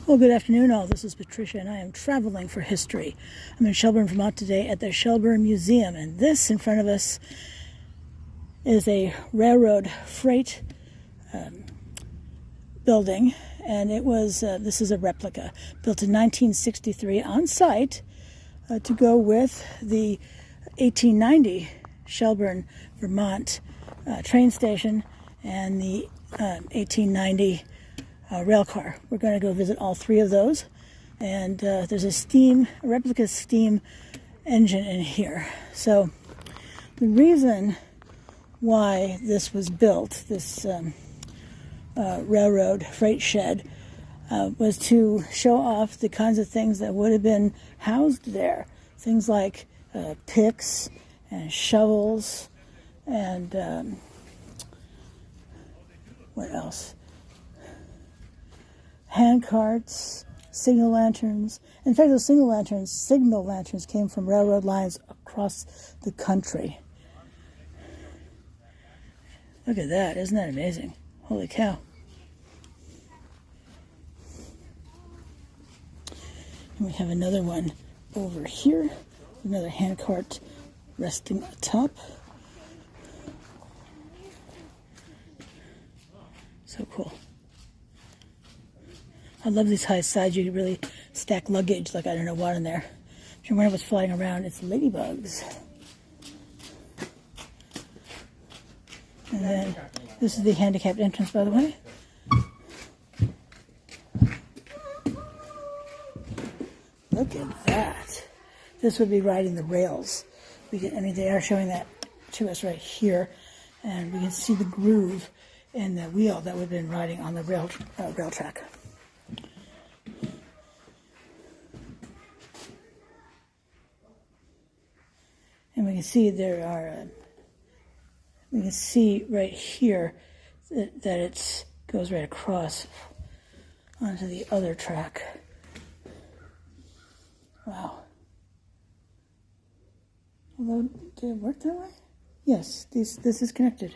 Well, good afternoon all. This is Patricia and I am traveling for history. I'm in Shelburne, Vermont today at the Shelburne Museum, and this in front of us is a railroad freight building, and it was this is a replica built in 1963 on site to go with the 1890 Shelburne, Vermont train station and the 1890 rail car. We're going to go visit all three of those, and there's a replica steam engine in here. So the reason why this was built, this railroad freight shed, was to show off the kinds of things that would have been housed there. Things like picks and shovels and what else? Hand carts, signal lanterns. In fact, those signal lanterns came from railroad lines across the country. Look at that, isn't that amazing? Holy cow. And we have another one over here, another hand cart resting atop. So cool. I love these high sides. You can really stack luggage like I don't know what in there. If you're wondering what's flying around, it's ladybugs. And then this is the handicapped entrance, by the way. Look at that. This would be riding the rails. They are showing that to us right here, and we can see the groove in the wheel that would have been riding on the rail track. And we can see we can see right here that it goes right across onto the other track. Wow. Although, did it work that way? Yes, this is connected.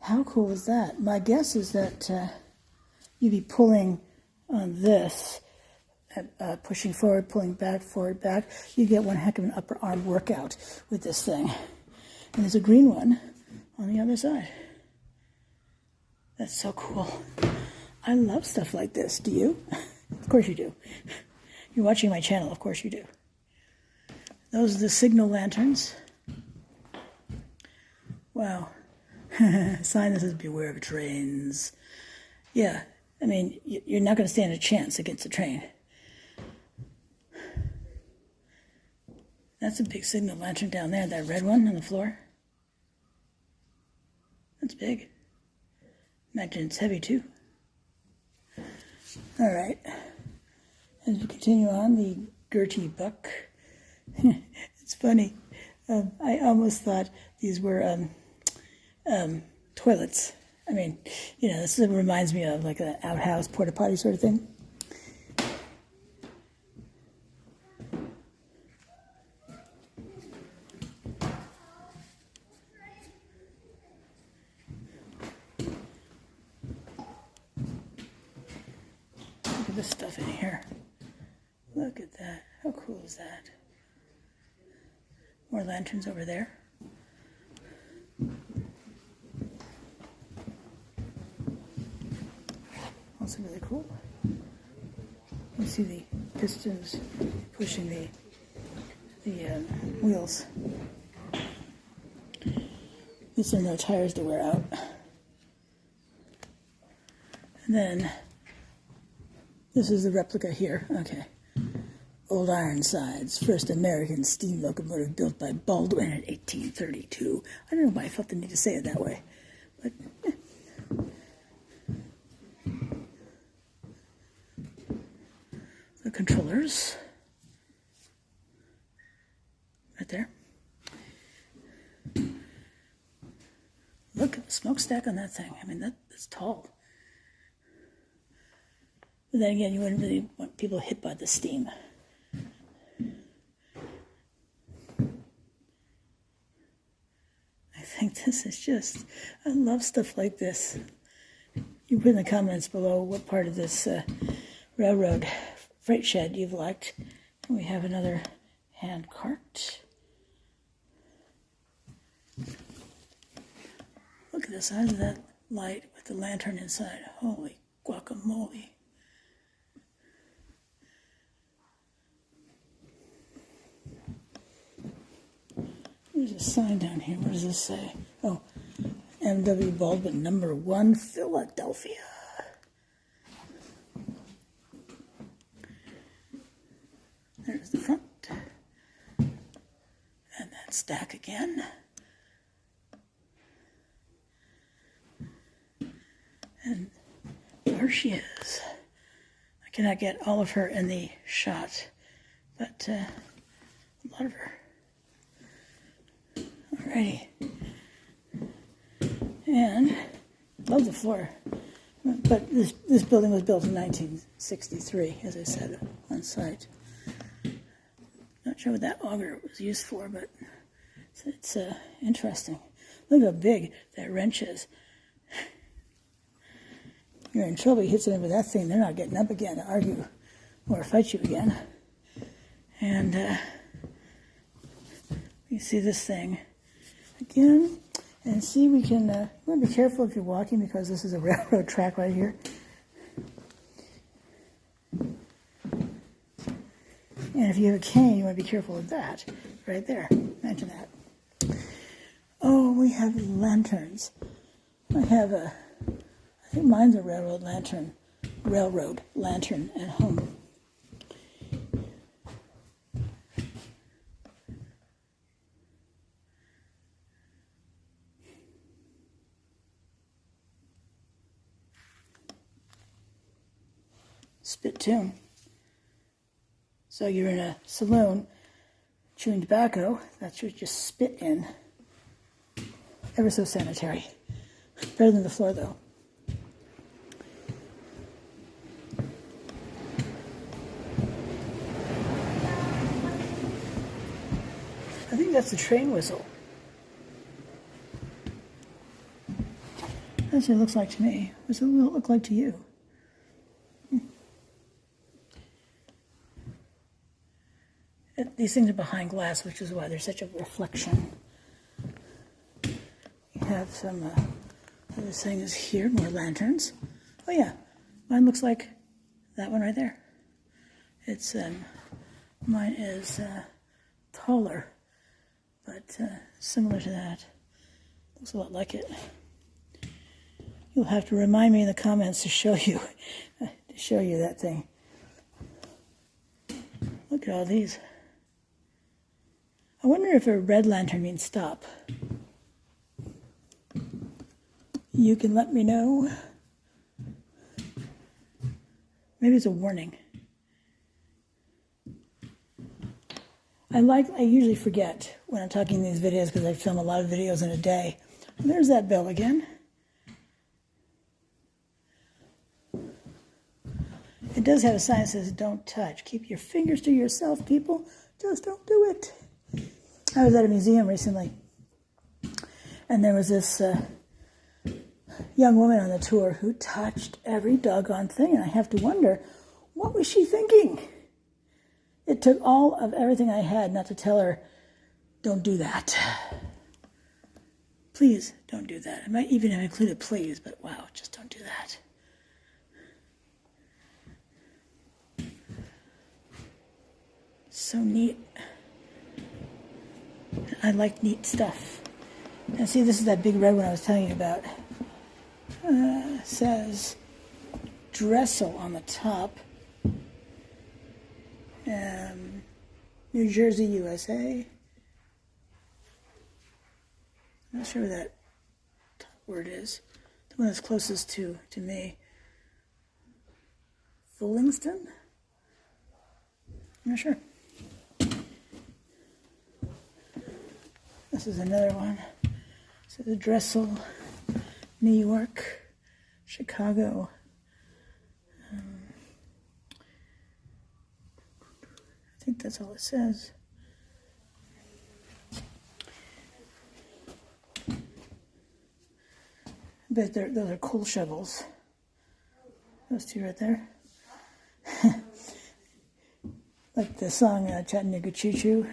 How cool is that? My guess is that you'd be pulling on this, pushing forward, pulling back, forward, back. You get one heck of an upper arm workout with this thing. And there's a green one on the other side. That's so cool. I love stuff like this. Do you? Of course you do. You're watching my channel, of course you do. Those are the signal lanterns. Wow. Sign that says beware of trains. Yeah, I mean, you're not going to stand a chance against a train. That's a big signal lantern down there, that red one on the floor. That's big. Imagine it's heavy too. All right. As we continue on, the Gertie buck. It's funny. I almost thought these were toilets. I mean, this reminds me of like an outhouse, porta potty sort of thing. Look at this stuff in here. Look at that. How cool is that? More lanterns over there. Also really cool. You see the pistons pushing the wheels. At least there are no tires to wear out. And then this is the replica here. Okay. Old Ironsides, first American steam locomotive built by Baldwin in 1832. I don't know why I felt the need to say it that way, but the controllers right there. Look at the smokestack on that thing. I mean, that's tall. But then again, you wouldn't really want people hit by the steam. I think this is just, I love stuff like this. You put in the comments below what part of this railroad freight shed you've liked. And we have another hand cart. Look at the size of that light with the lantern inside. Holy guacamole. There's a sign down here. What does this say? Oh, M.W. Baldwin, number 1, Philadelphia. There's the front. And that stack again. And there she is. I cannot get all of her in the shot, but a lot of her. Alrighty. And love the floor. But this building was built in 1963, as I said, on site. Not sure what that auger was used for, but it's interesting. Look how big that wrench is. You're in trouble. You hit somebody with that thing, they're not getting up again to argue or fight you again. And you see this thing again. And see, we can, you want to be careful if you're walking because this is a railroad track right here. And if you have a cane, you want to be careful with that right there. Imagine that. Oh, we have lanterns. I have I think mine's a railroad lantern at home. Spittoon. So you're in a saloon chewing tobacco, that's what you just spit in. Ever so sanitary. Better than the floor though. I think that's the train whistle. That's what it looks like to me. What does it look like to you? These things are behind glass, which is why there's such a reflection. We have some other things here, more lanterns. Oh yeah, mine looks like that one right there. It's mine is taller, but similar to that. Looks a lot like it. You'll have to remind me in the comments to show you that thing. Look at all these. I wonder if a red lantern means stop. You can let me know. Maybe it's a warning. I usually forget when I'm talking in these videos because I film a lot of videos in a day. And there's that bell again. It does have a sign that says don't touch. Keep your fingers to yourself, people. Just don't do it. I was at a museum recently, and there was this young woman on the tour who touched every doggone thing, and I have to wonder, what was she thinking? It took all of everything I had not to tell her, don't do that. Please don't do that. I might even have included please, but wow, just don't do that. So neat. I like neat stuff. And see, this is that big red one I was telling you about. It says Dressel on the top. New Jersey, USA. I'm not sure where that top word is. The one that's closest to me. Fullingston? I'm not sure. This is another one. This is Dressel, New York, Chicago. I think that's all it says. I bet those are coal shovels. Those two right there. Like the song Chattanooga Choo Choo,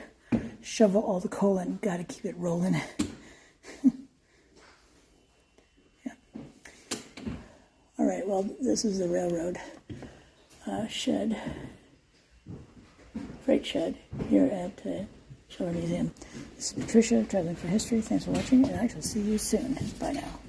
shovel all the coal in, gotta keep it rolling. Yeah. All right, well, this is the railroad shed, freight shed here at Shelburne Museum. This is Patricia, Traveling for History. Thanks for watching, and I shall see you soon. Bye now.